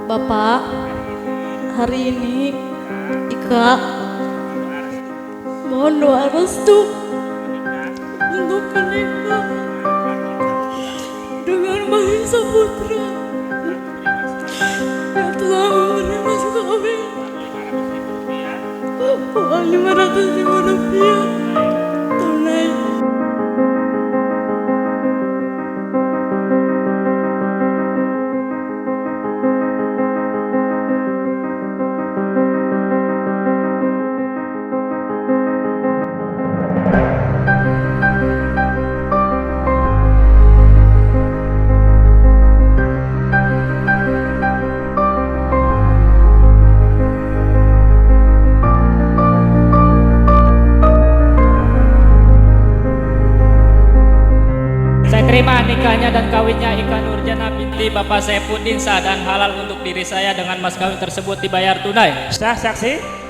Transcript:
Bapak, hari ini Ika mohon doa restu untuk menikah dengan Mahesa Putra yang telah memberi mas kawin uang Rp500.000 tunai. Saya terima nikahnya dan kawinnya Ika Nurjana binti Bapak Saifuddin sah dan halal untuk diri saya dengan mas kawin tersebut dibayar tunai. Sah saksi.